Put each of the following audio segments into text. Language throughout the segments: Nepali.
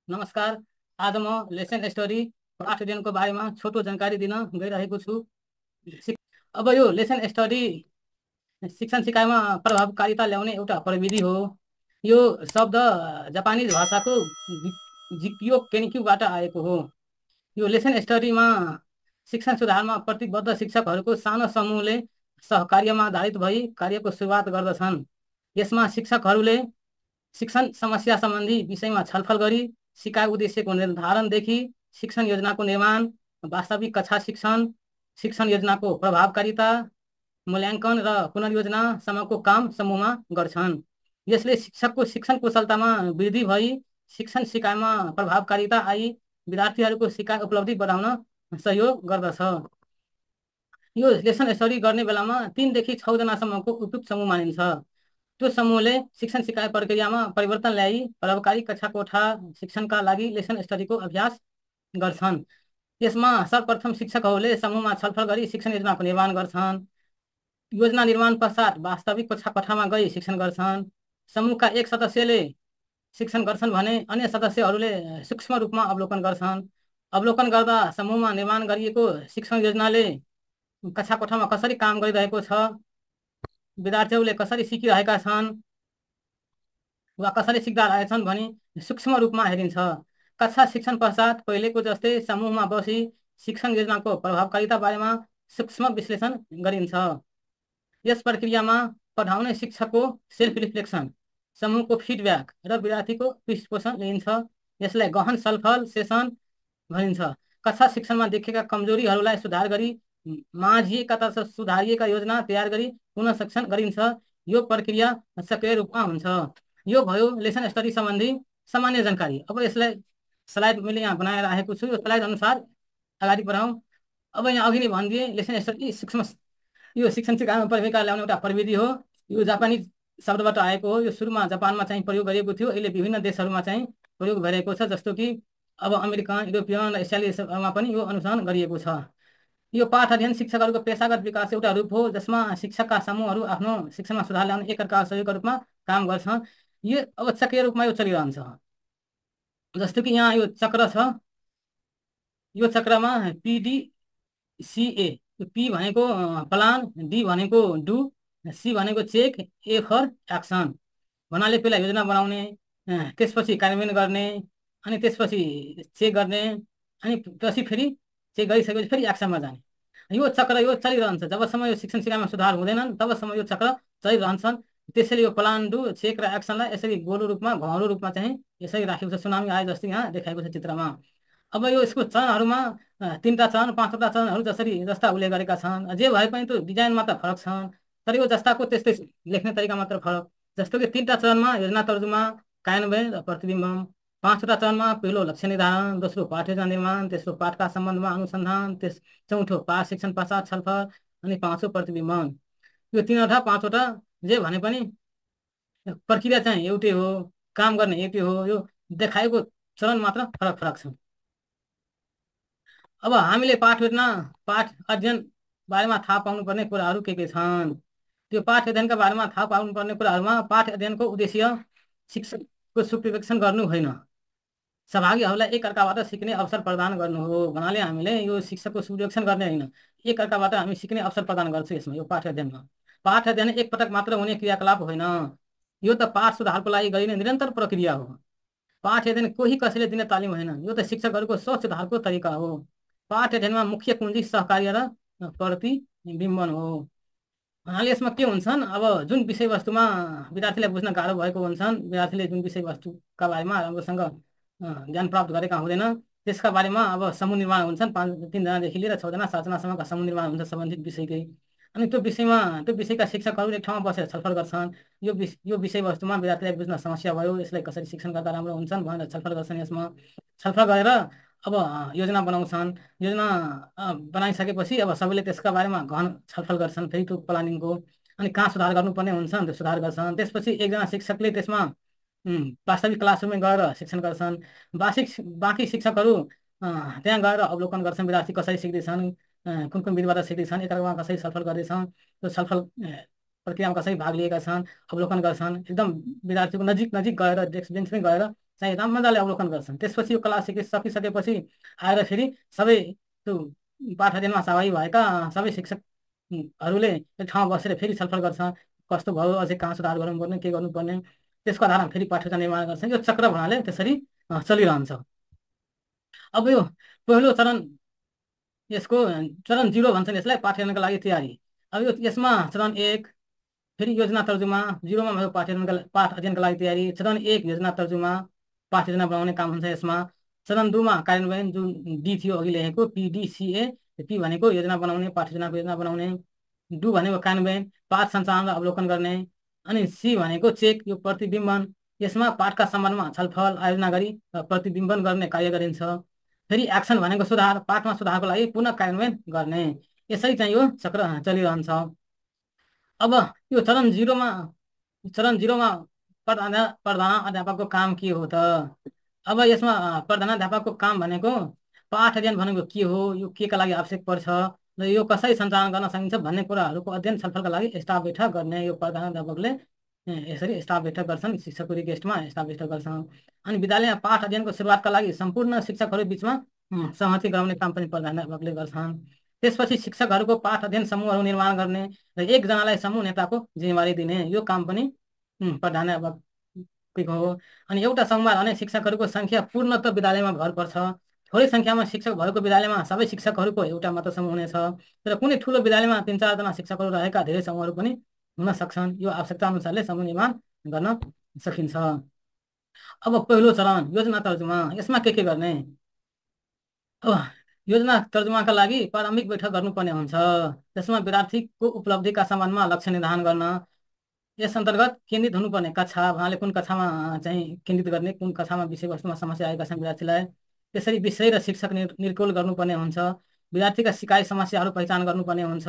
नमस्कार। आज म लेसन स्टोरी पाठ अध्ययनको बारेमा छोटो जानकारी दिन गइरहेको छु। सिक- अब यो लेसन स्टडी शिक्षण सिकाइमा प्रभावकारिता ल्याउने एउटा प्रविधि हो। यो शब्द जापानिज भाषाको जिकियो केनिक्यूबाट आएको हो। यो लेसन स्टडीमा शिक्षण सुधारमा प्रतिबद्ध शिक्षकहरूको सानो समूहले सहकार्यमा आधारित भई कार्यको सुरुवात गर्दछन्। यसमा शिक्षकहरूले शिक्षण समस्या सम्बन्धी विषयमा छलफल गरी सिकाइ उद्देश्यको निर्धारणदेखि शिक्षण योजनाको निर्माण, वास्तविक कक्षा शिक्षण, शिक्षण योजनाको प्रभावकारिता, मूल्याङ्कन र पुनर्योजनासम्मको काम समूहमा गर्छन्। यसले शिक्षकको शिक्षण कुशलतामा वृद्धि भई शिक्षण सिकाइमा प्रभावकारिता आई विद्यार्थीहरूको सिकाइ उपलब्धि बढाउन सहयोग गर्दछ। यो लेसन स्टडी गर्ने बेलामा 3 देखि 6 जनासम्मको उपयुक्त समूह मानिन्छ। त्यो समूहले शिक्षण सिकाइ प्रक्रियामा परिवर्तन ल्याई प्रभावकारी कक्षा कोठा शिक्षणका लागि लेसन स्टडीको अभ्यास गर्छन्। यसमा सर्वप्रथम शिक्षकहरूले समूहमा छलफल गरी शिक्षण योजनाको निर्माण गर्छन्। योजना निर्माण पश्चात वास्तविक कक्षा कोठामा गई शिक्षण गर्छन्। समूहका एक सदस्यले शिक्षण गर्छन् भने अन्य सदस्यहरूले सूक्ष्म रूपमा अवलोकन गर्छन्। अवलोकन गर्दा समूहमा निर्माण गरिएको शिक्षण योजनाले कक्षा कोठामा कसरी काम गरिरहेको छ, विद्यार्थीहरूले कसरी सिकिरहेका छन् वा कसरी सिक्दा रहेछन् भनी सूक्ष्म रूपमा हेरिन्छ। कक्षा शिक्षण पश्चात पहिलेको जस्तै समूहमा बसी शिक्षण योजनाको प्रभावकारिता बारेमा सूक्ष्म विश्लेषण गरिन्छ। यस प्रक्रियामा पढाउने शिक्षकको सेल्फ रिफ्लेक्सन, समूहको फिडब्याक र विद्यार्थीको पृष्ठपोषण लिइन्छ। यसलाई गहन छलफल सेसन भनिन्छ। कक्षा शिक्षणमा देखेका कमजोरीहरूलाई सुधार गरी माझिएका तथा सुधारिएका योजना तयार गरी पुनः शिक्षण गरिन्छ। यो प्रक्रिया सक्रिय रूपमा हुन्छ। यो भयो लेसन स्टडी सम्बन्धी सामान्य जानकारी। अब यसलाई स्लाइड मैले यहाँ बनाएर राखेको छु। यो स्लाइड अनुसार अगाडि बढाउँ। अब यहाँ अघि नै भनिदिएँ, लेसन स्टडी यो शिक्षण सिकाइमा प्रभावकारिता ल्याउने एउटा प्रविधि हो। यो जापानिज शब्दबाट आएको हो। यो सुरुमा जापानमा चाहिँ प्रयोग गरिएको थियो। अहिले विभिन्न देशहरूमा चाहिँ प्रयोग भइरहेको छ, जस्तो कि अब अमेरिकन, युरोपियन र एसियाली देशहरूमा पनि यो अनुसरण गरिएको छ। यो पाठ अध्ययन शिक्षकहरूको पेशागत विकास एउटा रूप हो, जसमा शिक्षकका समूहहरू आफ्नो शिक्षणमा सुधार ल्याउने एकअर्काको सहयोगका रूपमा काम गर्छन्। यो अब सक्रिय रूपमा यो चलिरहन्छ। जस्तो कि यहाँ यो चक्र छ। यो चक्रमा PDCA, पी भनेको प्लान, डी भनेको डु, सी भनेको चेक, ए फर एक्सन भन्नाले पहिला योजना बनाउने, त्यसपछि कार्यान्वयन गर्ने, अनि त्यसपछि चेक गर्ने, अनि पछि फेरि चेक गरिसकेपछि फेरि एक्सनमा जाने। यो चक्र यो चलिरहन्छ। जबसम्म यो शिक्षण सिकाइमा सुधार हुँदैनन् तबसम्म यो चक्र चलिरहन्छन्। त्यसैले यो प्लान, डु, चेक र एक्सनलाई यसरी गोलो रूपमा, घौलो रूपमा चाहिँ यसरी राखेको छ। सुनामी आए जस्तै यहाँ देखाएको छ चित्रमा। अब यो यसको चरणहरूमा 3टा चरण, 5वटा चरणहरू जस्ता उल्लेख गरेका छन्। जे भए पनि त्यो डिजाइन मात्र फरक छन्, तर यो जस्ताको त्यस्तै लेख्ने तरिका मात्र फरक। जस्तो कि 3टा चरणमा योजना तर्जुमा, कार्यान्वयन र प्रतिबिम्बन। 5वटा चरणमा पहिलो लक्ष्य निर्धारण, दोस्रो पाठ योजना निर्माण, तेस्रो पाठका सम्बन्धमा अनुसन्धान, चौथो पाठ शिक्षण पश्चात छलफल, अनि 5औं प्रतिबिम्बन। यो 3वटा 5वटा जे भने पनि प्रक्रिया चाहिँ एउटै हो, काम गर्ने एउटै हो। यो देखाएको चरण मात्र फरक फरक छ। अब हामीले पाठ योजना, पाठ अध्ययन बारेमा थाहा पाउनुपर्ने कुराहरू के छन्? त्यो पाठ अध्ययनका बारेमा थाहा पाउनुपर्ने कुराहरूमा पाठ अध्ययनको उद्देश्य शिक्षकको सुपर्भिजन गर्नु होइन, सहभागीहरूलाई एकअर्काबाट सिक्ने अवसर प्रदान गर्नु हो। भन्नाले हामीले यो शिक्षकको सुपर्भिजन गर्ने होइन, एकअर्काबाट हामी सिक्ने अवसर प्रदान गर्छौँ यसमा, यो पाठ अध्ययनमा। पाठ अध्ययन एकपटक मात्र हुने क्रियाकलाप होइन, यो त पाठ सुधारको लागि गरिने निरन्तर प्रक्रिया हो। पाठ अध्ययन कोही कसैले दिने तालिम होइन, यो त शिक्षकहरूको सोच सुधारको तरिका हो। पाठ अध्ययनमा मुख्य कुञ्जी सहकार्य र प्रतिबिम्बन हो। भन्नाले यसमा के हुन्छन्, अब जुन विषयवस्तुमा विद्यार्थीलाई बुझ्न गाह्रो भएको हुन्छन्, विद्यार्थीले जुन विषयवस्तुका बारेमा राम्रोसँग ज्ञान प्राप्त गरेका हुँदैन, त्यसका बारेमा अब समूह निर्माण हुन्छन्। 3जनादेखि लिएर 6जना 7जनासम्मका समूह निर्माण हुन्छ सम्बन्धित विषयकै। अनि त्यो विषयका शिक्षकहरू एक ठाउँमा बसेर छलफल गर्छन्। यो विषयवस्तुमा विद्यार्थीलाई बुझ्न समस्या भयो, यसलाई कसरी शिक्षण गर्दा राम्रो हुन्छन् भनेर छलफल गर्छन्। यसमा छलफल गरेर अब योजना बनाउँछन्। योजना बनाइसकेपछि अब सबैले त्यसका बारेमा गहन छलफल गर्छन्, फेरि त्यो प्लानिङको। अनि कहाँ सुधार गर्नुपर्ने हुन्छ त्यो सुधार गर्छन्। त्यसपछि एकजना शिक्षकले त्यसमा वास्तविक क्लासरुममा गएर शिक्षण गर्छन्। बाँकी शिक्षकहरू त्यहाँ गएर अवलोकन गर्छन्, विद्यार्थी कसरी सिक्दैछन्, कुन कुन विधिबाट सिक्दैछन्, एकअर्कामा कसरी छलफल गर्दैछन्, त्यो छलफल प्रक्रियामा कसरी भाग लिएका छन्, अवलोकन गर्छन्। एकदम विद्यार्थीको नजिक नजिक गएर डेस्क बेन्चमै गएर चाहिँ मजाले अवलोकन गर्छन्। त्यसपछि यो क्लास सकिसकेपछि आएर फेरि सबै त्यो पाठ अध्ययनमा सहभागी भएका सबै शिक्षकहरूले एक ठाउँमा बसेर फेरि छलफल गर्छ, कस्तो भयो, अझै कहाँ सुधार गर्नुपर्ने, के गर्नुपर्ने, त्यसको आधारमा फेरि पाठ्यचर्या निर्माण गर्छन्। यो चक्र भन्नाले त्यसरी चलिरहन्छ। अब यो पहिलो चरण, यसको चरण 0 भन्छन् यसलाई, पाठ्यक्रमका लागि तयारी। अब यो यसमा चरण 1 फेरि योजना तर्जुमा, 0मा भयो पाठ अध्ययनका लागि तयारी। चरण 1 योजना तर्जुमा, पाठ योजना बनाउने काम हुन्छ यसमा। चरण 2मा कार्यान्वयन, जुन डी थियो अघि लेखेको PDCA, पी भनेको योजना बनाउने, पाठ योजनाको योजना बनाउने, डु भनेको कार्यान्वयन, पाठ सञ्चालन र अवलोकन गर्ने, अनि सी भनेको चेक, यो प्रतिबिम्बन। यसमा पाठका सम्बन्धमा छलफल आयोजना गरी प्रतिबिम्बन गर्ने कार्य गरिन्छ। फेरि एक्सन भनेको सुधार, पाठमा सुधारको लागि पुनः कार्यान्वयन गर्ने। यसरी चाहिँ यो चक्र चलिरहन्छ। अब यो चरण 0मा प्रधानाध्यापकको काम के हो त? अब यसमा प्रधानाध्यापकको काम भनेको पाठ अध्ययन भनेको के हो, यो के का लागि आवश्यक पर्छ र यो कसरी सञ्चालन गर्न सकिन्छ भन्ने कुराहरूको अध्ययन छलफलका लागि स्टाफ बैठक गर्ने। यो प्रधानाध्यापकले यसरी स्टाफ बैठक गर्छन्, शिक्षकको रिक्वेस्टमा स्टाफ बैठक गर्छन्। अनि विद्यालयमा पाठ अध्ययनको सुरुवातका लागि सम्पूर्ण शिक्षकहरू बिचमा सहमति गराउने काम पनि प्रधानाध्यापकले गर्छन्। त्यसपछि शिक्षकहरूको पाठ अध्ययन समूहहरू निर्माण गर्ने र एकजनालाई समूह नेताको जिम्मेवारी दिने, यो काम पनि प्रधानाध्यापकको हो। अनि एउटा समूहमा रहने शिक्षकहरूको सङ्ख्या पूर्णतः विद्यालयमा भर पर्छ। थोरै सङ्ख्यामा शिक्षक भएको विद्यालयमा सबै शिक्षकहरूको एउटा मात्र समूह हुनेछ। तर कुनै ठुलो विद्यालयमा 3-4 जना शिक्षकहरू रहेका धेरै समूहहरू पनि हुन सक्छन्। यो आवश्यकता अनुसारले समूह निर्माण गर्न सकिन्छ। अब पहिलो चरण योजना तर्जुमा, यसमा के गर्ने? अब योजना तर्जुमाका लागि प्रारम्भिक बैठक गर्नुपर्ने हुन्छ। त्यसमा विद्यार्थीको उपलब्धिका सम्बन्धमा लक्ष्य निर्धारण गर्न, यस अन्तर्गत केन्द्रित हुनुपर्ने कक्षा भन्नाले कुन कक्षामा चाहिँ केन्द्रित गर्ने, कुन कक्षामा विषयवस्तुमा समस्या आएका छन् विद्यार्थीलाई, त्यसरी विषय र शिक्षक निर्कुल गर्नुपर्ने हुन्छ। विद्यार्थीका सिकाइ समस्याहरू पहिचान गर्नुपर्ने हुन्छ।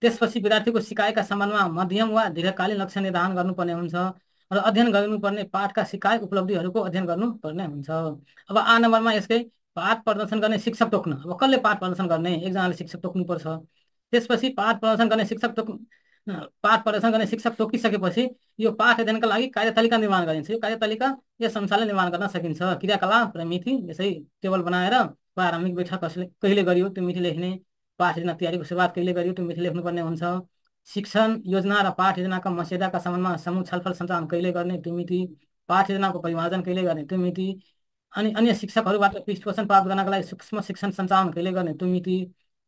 त्यसपछि विद्यार्थीको सिकाइका सम्बन्धमा मध्यम वा दीर्घकालीन लक्ष्य निर्धारण गर्नुपर्ने हुन्छ र अध्ययन गर्नुपर्ने पाठका सिकाइ उपलब्धिहरूको अध्ययन गर्नुपर्ने हुन्छ। अब आ नम्बरमा यसकै पाठ प्रदर्शन गर्ने शिक्षक तोक्न। अब कसले पाठ प्रदर्शन गर्ने? एकजनाले शिक्षक तोक्नुपर्छ। त्यसपछि पाठ प्रदर्शन गर्ने शिक्षक तोकिसकेपछि यो पाठ अध्ययनका लागि कार्यतालिका निर्माण गरिन्छ। यो कार्यतालिका यस अनुसारले निर्माण गर्न सकिन्छ। क्रियाकलाप र मिति, यसै टेबल बनाएर प्रारम्भिक बैठक कहिले गरियो त्यो मिति लेख्ने, पाठ योजना तयारीको सुरुवात कहिले गरियो त्यो मिति लेख्नुपर्ने हुन्छ। शिक्षण योजना र पाठ योजनाका मस्यौदाका सम्बन्धमा समूह छलफल सञ्चालन कहिले गर्ने त्यो मिति, पाठ योजनाको परिमार्जन कहिले गर्ने त्यो मिति, अनि अन्य शिक्षकहरूबाट पृष्ठपोषण प्राप्त गर्नका लागि सूक्ष्म शिक्षण सञ्चालन कहिले गर्ने त्यो मिति,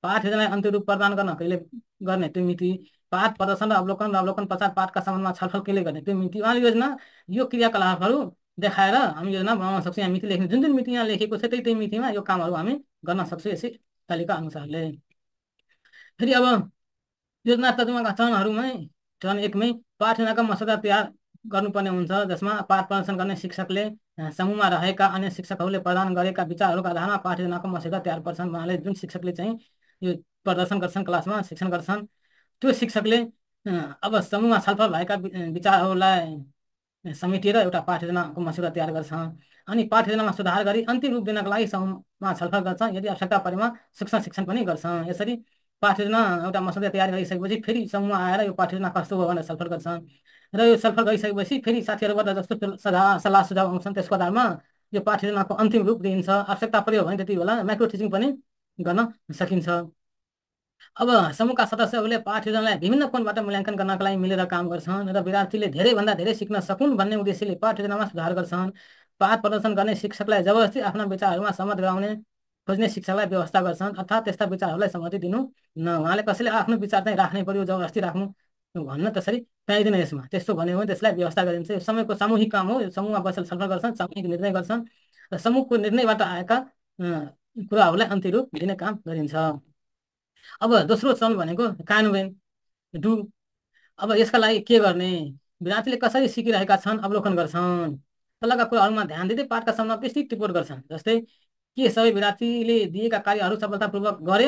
पाठ योजनालाई अन्तिम रूप प्रदान गर्न कहिले गर्ने त्यो मिति, पाठ प्रदर्शन र अवलोकन पश्चात पाठका सम्बन्धमा छलफल कहिले गर्ने त्यो मिति। उहाँले योजना, यो क्रियाकलापहरू देखाएर हामी योजना बनाउन सक्छौँ। यहाँ मिति लेख्ने, जुन जुन मिति यहाँ लेखेको छ त्यही मितिमा यो कामहरू हामी गर्न सक्छौँ यसै तालिका अनुसारले। फेरि अब योजना तर्जुमाका चरणहरूमै चरण 1मै पाठ योजनाका मसौदा तयार गर्नुपर्ने हुन्छ, जसमा पाठ प्रदर्शन गर्ने शिक्षकले समूहमा रहेका अन्य शिक्षकहरूले प्रदान गरेका विचारहरूको आधारमा पाठ योजनाको मसौदा तयार पर्छन्। उहाँले जुन शिक्षकले चाहिँ यो प्रदर्शन गर्छन्, क्लासमा शिक्षण गर्छन्, त्यो शिक्षकले अब समूहमा छलफल भएका विचारहरूलाई समेटेर एउटा पाठ योजनाको मसौदा तयार गर्छ। अनि पाठ योजनामा सुधार गरी अन्तिम रूप दिनका लागि समूहमा छलफल गर्छ। यदि आवश्यकता परेमा सूक्ष्म शिक्षण पनि गर्छ। यसरी पाठ योजना एउटा मसौदा तयार गरिसकेपछि फेरि समूहमा आएर यो पाठ योजना कस्तो हो भनेर छलफल गर्छ र यो छलफल गरिसकेपछि फेरि साथीहरूबाट जस्तो सल्लाह सुझाव आउँछन् त्यसको आधारमा यो पाठ योजनाको अन्तिम रूप दिइन्छ। आवश्यकता पर्यो भने त्यति बेला माइक्रो टिचिङ पनि गर्न सकिन्छ। अब समूहका सदस्यहरूले पाठ योजनालाई विभिन्न कोणबाट मूल्याङ्कन गर्नका लागि मिलेर काम गर्छन् र विद्यार्थीले धेरैभन्दा धेरै सिक्न सकुन् भन्ने उद्देश्यले पाठ योजनामा सुधार गर्छन्। पाठ प्रदर्शन गर्ने शिक्षकलाई जबरजस्ती आफ्ना विचारहरूमा सहमत गराउने खोज्ने शिक्षकलाई व्यवस्था गर्छन्, अर्थात् त्यस्ता विचारहरूलाई सहमति दिनु न। उहाँले कसैले आफ्नो विचार चाहिँ राख्नै पर्यो, जबरजस्ती राख्नु भन्न त्यसरी पाइँदैन। यसमा त्यस्तो भन्यो भने त्यसलाई व्यवस्था गरिन्छ। यो समयको सामूहिक काम हो। यो समूहमा बसेर छलफल गर्छन्, सामूहिक निर्णय गर्छन् र समूहको निर्णयबाट आएका कुराहरूलाई अन्तिम रूप दिने काम गरिन्छ। अब दोस्रो चरण भनेको कार्यान्वयन, डु। अब यसका लागि के गर्ने? विद्यार्थीले कसरी सिकिरहेका छन् अवलोकन गर्छन्, तलका कुराहरूमा ध्यान दिँदै पाठका सम्बन्धमा विस्तृत टिप्पणी गर्छन्। जस्तै के सबै विद्यार्थीले दिएका कार्यहरू सफलतापूर्वक गरे,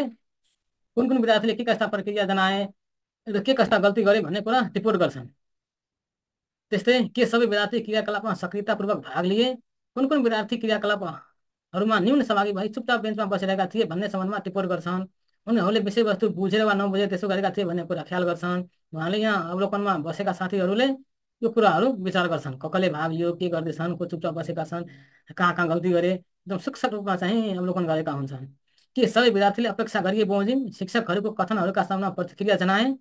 कुन कुन विद्यार्थीले के कस्ता प्रक्रिया जनाए र के कस्ता गल्ती गरे भन्ने कुरा टिप्पणी गर्छन्। त्यस्तै के सबै विद्यार्थी क्रियाकलापमा सक्रियतापूर्वक भाग लिए, कुन कुन विद्यार्थी क्रियाकलापहरूमा न्यून सहभागी भई चुपचाप बेन्चमा बसिरहेका थिए भन्ने सम्बन्धमा टिप्पणी गर्छन्। उनीहरूले विषयवस्तु बुझेर वा नबुझेर त्यसो गरेका थिए भन्ने कुरा ख्याल गर्छन्। उहाँले यहाँ अवलोकनमा बसेका साथीहरूले यो कुराहरू विचार गर्छन्। कसले भाग लियो, के गर्दैछन्, को चुपचाप बसेका छन्, कहाँ कहाँ गल्ती गरे, एकदम सूक्ष्म रूपमा चाहिँ अवलोकन गरेका हुन्छन्। के सबै विद्यार्थीले अपेक्षा गरिए बमोजिम शिक्षकहरूको कथनहरूका सामना प्रतिक्रिया जनाए?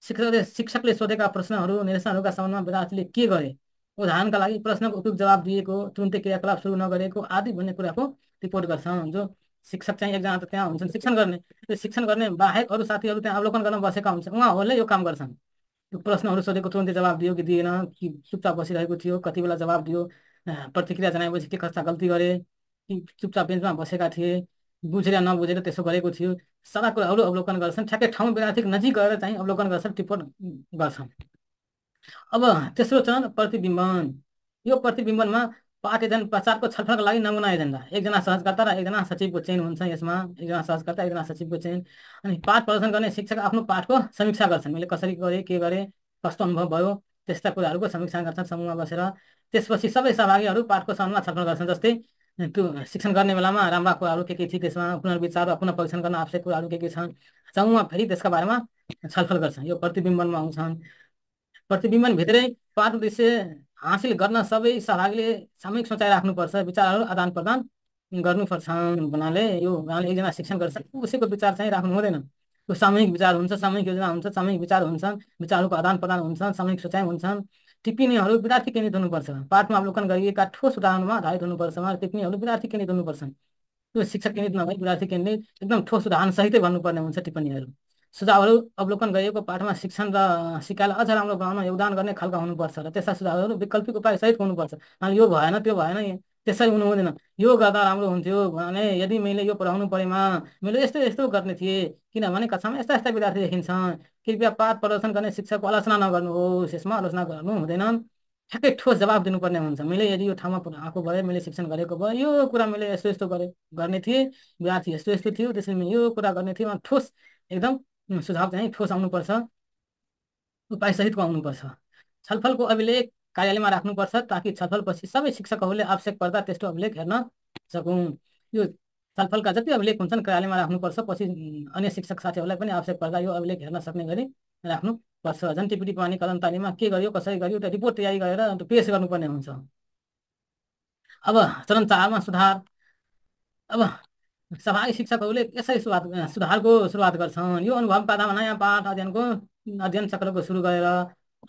शिक्षकले सोधेका प्रश्नहरू निर्देशनहरूका सम्बन्धमा विद्यार्थीले के गरे? उदाहरणका लागि प्रश्नको उपयुक्त जवाब दिएको, तुरुन्तै क्रियाकलाप सुरु नगरेको आदि भन्ने कुराको रिपोर्ट गर्छन्। जो शिक्षक चाहिँ एकजना त त्यहाँ हुन्छन् शिक्षण गर्ने, त्यो शिक्षण गर्ने बाहेक अरू साथीहरू त्यहाँ अवलोकन गर्न बसेका हुन्छन्, उहाँहरूले यो काम गर्छन्। त्यो प्रश्नहरू सोधेको तुरन्तै जवाब दियो कि दिएन, कि चुपचाप बसिरहेको थियो, कति बेला जवाब दियो, प्रतिक्रिया जनाएपछि के कस्ता गल्ती गरे, कि चुपचाप बेन्चमा बसेका थिए, बुझेर नबुझेर त्यसो गरेको थियो, सारा कुराहरू अवलोकन गर्छन्। ठ्याक्कै ठाउँ विद्यार्थीको नजिक गएर चाहिँ अवलोकन गर्छन्, टिप्पण गर्छन्। अब तेस्रो चरण प्रतिबिम्बन। यो प्रतिबिम्बनमा पाठ एजेन्ट प्रचारको छलफलका लागि नमुना एजेन्डा, एकजना सहजकर्ता र एकजना सचिवको चयन हुन्छ। यसमा एकजना सहजकर्ता, एकजना सचिवको चयन। अनि पाठ प्रदर्शन गर्ने शिक्षक आफ्नो पाठको समीक्षा गर्छन्, मैले कसरी गरेँ, के गरेँ, कस्तो अनुभव भयो, त्यस्ता कुराहरूको समीक्षा गर्छन् समूहमा बसेर। त्यसपछि सबै सहभागीहरू पाठको सम्बन्धमा छलफल गर्छन्। जस्तै त्यो शिक्षण गर्ने बेलामा राम्रा कुराहरू के थिए, त्यसमा पुनर्विचार र पुनः परीक्षण गर्न आवश्यक कुराहरू के छन्, समूहमा फेरि त्यसका बारेमा छलफल गर्छन्। यो प्रतिबिम्बनमा आउँछन्। प्रतिबिम्बनभित्रै पाठ उद्देश्य हासिल गर्न सबै सहभागीले सामूहिक सोचाइ राख्नुपर्छ, विचारहरू आदान प्रदान गर्नुपर्छन्। भन्नाले एकजना शिक्षण गर्छ, उसैको विचार चाहिँ राख्नु हुँदैन। त्यो सामूहिक विचार हुन्छ, सामूहिक योजना हुन्छ, सामूहिक विचार हुन्छन्, विचारहरूको आदान प्रदान हुन्छन्, सामूहिक सोचाइ हुन्छन्। टिप्पणीहरू विद्यार्थी केन्द्रित हुनुपर्छ, पाठमा अवलोकन गरिएका ठोस उदाहरणमा आधारित हुनुपर्छ। टिप्पणीहरू विद्यार्थी केन्द्रित हुनुपर्छन्, त्यो शिक्षक केन्द्रित नभई विद्यार्थी केन्द्रित एकदम ठोस उदाहरण सहितै भन्नुपर्ने हुन्छ टिप्पणीहरू। सुझावहरू अवलोकन गरिएको पाठमा शिक्षण र सिकाइलाई अझ राम्रो बनाउन योगदान गर्ने खालका हुनुपर्छ र त्यस्ता सुझावहरू वैकल्पिक उपाय सहित हुनुपर्छ। अनि यो भएन, त्यो भएन, त्यसरी हुनु हुँदैन, यो गर्दा राम्रो हुन्थ्यो भने, यदि मैले यो पढाउनु परेमा मैले यस्तो यस्तो गर्ने थिएँ, किनभने कक्षामा यस्ता यस्ता विद्यार्थी देखिन्छन्, कृपया पाठ प्रदर्शन गर्ने शिक्षकको आलोचना नगर्नुहोस्, यसमा आलोचना गर्नु हुँदैन। ठ्याक्कै ठोस जवाब दिनुपर्ने हुन्छ। मैले यदि यो ठाउँमा आएको भए, मैले शिक्षण गरेको भए, यो कुरा मैले यस्तो यस्तो गर्ने थिएँ, विद्यार्थी यस्तो यस्तो थियो, त्यसरी मैले यो कुरा गर्ने थिएँ, ठोस एकदम सुझाव चाहिँ ठोस आउनुपर्छ, उपाय सहितको आउनुपर्छ। छलफलको अभिलेख कार्यालयमा राख्नुपर्छ, ताकि छलफलपछि सबै शिक्षकहरूले आवश्यक पर्दा त्यस्तो अभिलेख हेर्न सकौँ। यो छलफलका जति अभिलेख हुन्छन् कार्यालयमा राख्नुपर्छ, पछि अन्य शिक्षक साथीहरूलाई पनि आवश्यक पर्दा यो अभिलेख हेर्न सक्ने गरी राख्नुपर्छ। झन् टिप्पणी पानी कदम तालीममा के गरियो, कसरी गरियो, त्यो रिपोर्ट तयारी गरेर पेश गर्नुपर्ने हुन्छ। अब चरण 4मा सुधार। अब सहभागी शिक्षकहरूले यसरी सुधारको सुरुवात गर्छन्। यो अनुभवका आधारमा नयाँ पाठ अध्ययन चक्रको सुरु गरेर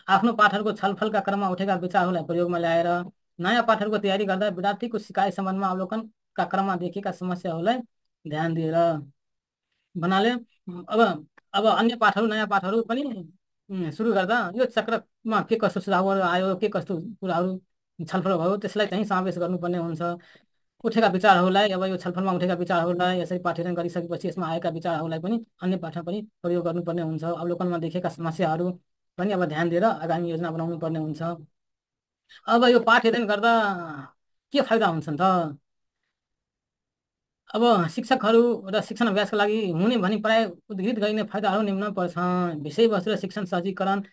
आफ्नो पाठहरूको छलफलका क्रममा उठेका विचारहरूलाई प्रयोगमा ल्याएर नयाँ पाठहरूको तयारी गर्दा विद्यार्थीको सिकाइ सम्बन्धमा अवलोकनका क्रममा देखिएका समस्याहरूलाई ध्यान दिएर भन्नाले अब अन्य पाठहरू, नयाँ पाठहरू पनि सुरु गर्दा यो चक्रमा के कस्तो सुझावहरू आयो, के कस्तो कुराहरू छलफल भयो, त्यसलाई चाहिँ समावेश गर्नुपर्ने हुन्छ। उठेका विचारहरूलाई, अब यो छलफलमा उठेका विचारहरूलाई यसरी पाठ्यक्रम गरिसकेपछि यसमा आएका विचारहरूलाई पनि अन्य पाठमा पनि प्रयोग गर्नुपर्ने हुन्छ। अवलोकनमा देखेका समस्याहरू पनि अब ध्यान दिएर आगामी योजना बनाउनु पर्ने हुन्छ। अब यो पाठ अध्ययन गर्दा के फाइदा हुन्छन् त? अब शिक्षकहरू र शिक्षण अभ्यासका लागि हुने भनी प्राय उद्घृत गरिने फाइदाहरू निम्न पर्छन्। विषयवस्तु र शिक्षण सहजीकरण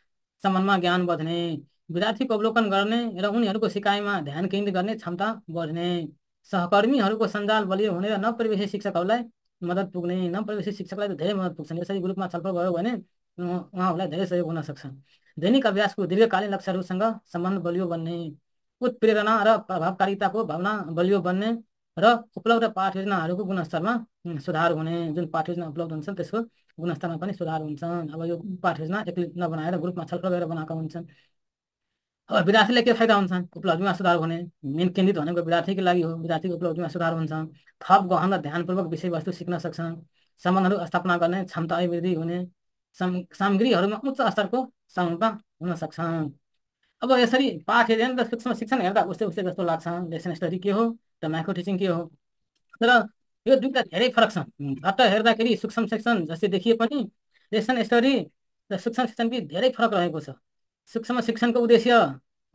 सम्बन्धमा ज्ञान बढ्ने, विद्यार्थीको अवलोकन गर्ने र उनीहरूको सिकाइमा ध्यान केन्द्रित गर्ने क्षमता बढ्ने, सहकर्मीहरूको सञ्जाल बलियो हुने र नप्रवेशी शिक्षकहरूलाई मद्दत पुग्ने। नप्रवेशी शिक्षकलाई त धेरै मद्दत पुग्छन्, यसरी ग्रुपमा छलफल भयो भने उहाँहरूलाई धेरै सहयोग हुन सक्छ। दैनिक अभ्यासको दीर्घकालीन लक्ष्यहरूसँग सम्बन्ध बलियो बन्ने, उत्प्रेरणा र प्रभावकारिताको भावना बलियो बन्ने र उपलब्ध पाठ योजनाहरूको गुणस्तरमा सुधार हुने। जुन पाठ योजना उपलब्ध हुन्छन् त्यसको गुणस्तरमा पनि सुधार हुन्छन्। अब यो पाठ योजना एक्लै नबनाएर ग्रुपमा छलफल गरेर बनाएका हुन्छन्। अब विद्यार्थीलाई के फाइदा हुन्छन्? उपलब्धिमा सुधार हुने, मेन केन्द्रित भनेको विद्यार्थीको लागि हो, विद्यार्थीको उपलब्धिमा सुधार हुन्छ। थप गहन र ध्यानपूर्वक विषयवस्तु सिक्न सक्छन्, सम्बन्धहरू स्थापना गर्ने क्षमता अभिवृद्धि हुने, सामग्रीहरूमा उच्च स्तरको समानता हुन सक्छन्। अब यसरी पाठ अध्ययन र सूक्ष्म शिक्षण हेर्दा उस्तै उस्तै जस्तो लाग्छ। लेसन स्टडी के हो र माइक्रो टिचिङ के हो? तर यो दुईवटा धेरै फरक छन्। झट्ट हेर्दाखेरि सूक्ष्म शिक्षण जस्तै देखिए पनि लेसन स्टडी र सूक्ष्म शिक्षण बिच धेरै फरक रहेको छ। सूक्ष्म शिक्षणको उद्देश्य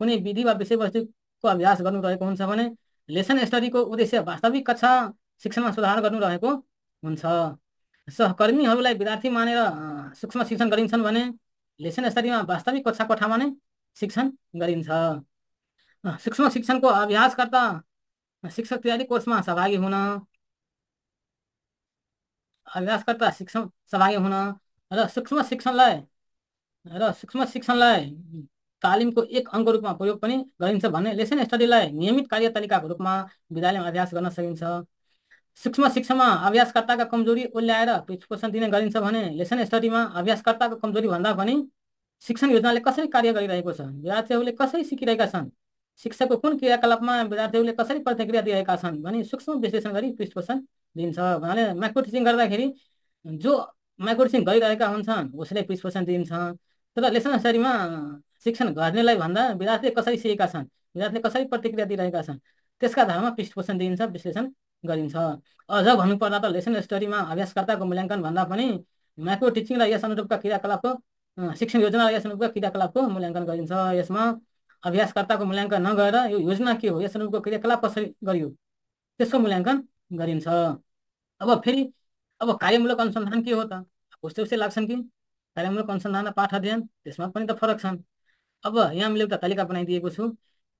कुनै विधि वा विषयवस्तुको अभ्यास गर्नु रहेको हुन्छ भने लेसन स्टडीको उद्देश्य वास्तविक कक्षा शिक्षणमा सुधार गर्नु रहेको हुन्छ। सहकर्मीहरूलाई विद्यार्थी मानेर सूक्ष्म शिक्षण गरिन्छन् भने लेसन स्टडीमा वास्तविक कक्षा कोठामा नै शिक्षण गरिन्छ। सूक्ष्म शिक्षणको अभ्यासकर्ता शिक्षक तयारी कोर्समा सहभागी हुन, अभ्यासकर्ता शिक्षण सहभागी हुन र सूक्ष्म शिक्षणलाई तालिमको एक अङ्गको रूपमा प्रयोग पनि गरिन्छ भने लेसन स्टडीलाई नियमित कार्यतालिकाको रूपमा विद्यालयमा अभ्यास गर्न सकिन्छ। सूक्ष्म शिक्षामा अभ्यासकर्ताका कमजोरी ओल्याएर पृष्ठपोषण दिने गरिन्छ भने लेसन स्टडीमा अभ्यासकर्ताको कमजोरी भन्दा पनि शिक्षण योजनाले कसरी कार्य गरिरहेको छ, विद्यार्थीहरूले कसरी सिकिरहेका छन्, शिक्षकको कुन क्रियाकलापमा विद्यार्थीहरूले कसरी प्रतिक्रिया दिइरहेका छन् भनी सूक्ष्म विश्लेषण गरी पृष्ठपोषण दिन्छ। भन्नाले माइक्रो टिचिङ गर्दाखेरि जो माइक्रो टिचिङ गरिरहेका हुन्छन् उसले पृष्ठपोषण दिन्छ। तर लेसन स्टडीमा शिक्षण गर्नेलाई भन्दा विद्यार्थीले कसरी सिकेका छन्, विद्यार्थीले कसरी प्रतिक्रिया दिइरहेका छन् त्यसका आधारमा पृष्ठपोषण दिइन्छ, विश्लेषण गरिन्छ। अझ भन्नुपर्दा त लेसन स्टडीमा अभ्यासकर्ताको मूल्याङ्कन भन्दा पनि माइक्रो टिचिङ र यस अनुरूपका क्रियाकलापको शिक्षण योजना र यस अनुरूपका क्रियाकलापको मूल्याङ्कन गरिन्छ। यसमा अभ्यासकर्ताको मूल्याङ्कन नगरेर यो योजना के हो, यस अनुरूपको क्रियाकलाप कसरी गरियो त्यसको मूल्याङ्कन गरिन्छ। अब फेरि अब कार्यमूलक अनुसन्धान के हो त, उस्तै उस्तै लाग्छन् कि कार्यमूलक अनुसन्धान र पाठ अध्ययन त्यसमा पनि त फरक छन्। अब यहाँ मैले एउटा तालिका बनाइदिएको छु।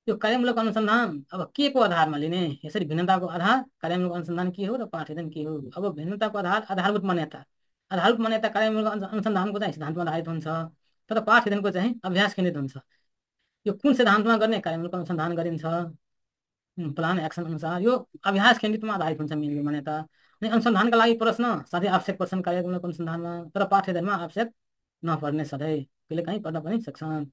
यो कार्यमूलक अनुसन्धान अब के को आधारमा लिने, यसरी भिन्नताको आधार कार्यमूलक अनुसन्धान के हो र पाठ अध्ययन के हो। अब भिन्नताको आधार आधारभूत मान्यता, आधारभूत मान्यता कार्यमूलक अनुसन्धानको चाहिँ सिद्धान्तमा आधारित हुन्छ, तर पाठ अध्ययनको चाहिँ अभ्यास केन्द्रित हुन्छ। यो कुन सिद्धान्तमा गर्ने कार्यमूलक अनुसन्धान गरिन्छ, प्लान एक्सन अनुसार यो अभ्यास केन्द्रितमा आधारित हुन्छ मेन मान्यता। अनि अनुसन्धानका लागि प्रश्न साथै आवश्यक पर्छन् कार्यमूलक अनुसन्धानमा, तर पाठ अध्ययनमा आवश्यक नपर्ने सधैँ कहिलेकाहीँ पर्न पनि सक्छन्।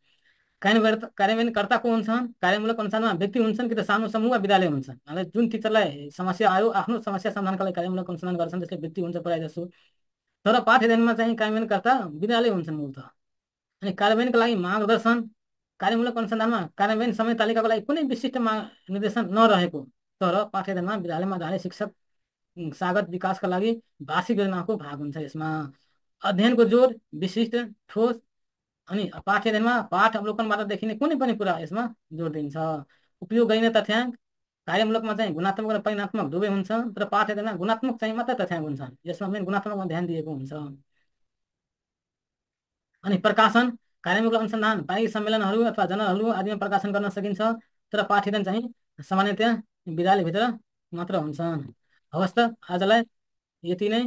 कार्यान्वयनकर्ता को हुन्छन्, कार्यमूलक अनुसन्धानमा व्यक्ति हुन्छन् कि त सानो समूह वा विद्यालय हुन्छन्। मतलब जुन टिचरलाई समस्या आयो आफ्नो समस्या समाधानका लागि कार्यमूलक अनुसन्धान गर्छन् त्यसले व्यक्ति हुन्छ प्रायः जसो। तर पाठ अध्ययनमा चाहिँ कार्यान्वयनकर्ता विद्यालय हुन्छन् मूलत। अनि कार्यान्वयनका लागि मार्गदर्शन, कार्यमूलक अनुसन्धानमा कार्यान्वयन समय तालिकाको लागि कुनै विशिष्ट निर्देशन नरहेको, तर पाठ अध्ययनमा विद्यालयमा जाने शिक्षक सागत विकासका लागि वार्षिक योजनाको भाग हुन्छ। यसमा अध्ययनको जोड विशिष्ट ठोस अनि पाठ अध्ययनमा पाठ अवलोकनबाट देखिने कुनै पनि कुरा यसमा जोड दिन्छ। उपयोग गरिने तथ्याङ्क कार्यमूलकमा चाहिँ गुणात्मक र परिमाणात्मक दुवै हुन्छ, तर पाठ अध्ययनमा गुणात्मक चाहिँ मात्र तथ्याङ्क हुन्छन्। यसमा मेन गुणात्मकमा ध्यान दिएको हुन्छ। अनि प्रकाशन कार्यमूलक अनुसन्धान प्रायिक सम्मेलनहरू अथवा जर्नलहरू आदिमा प्रकाशन गर्न सकिन्छ, तर पाठ अध्ययन चाहिँ सामान्यतया विद्यालयभित्र मात्र हुन्छन्। हवस् त आजलाई यति नै।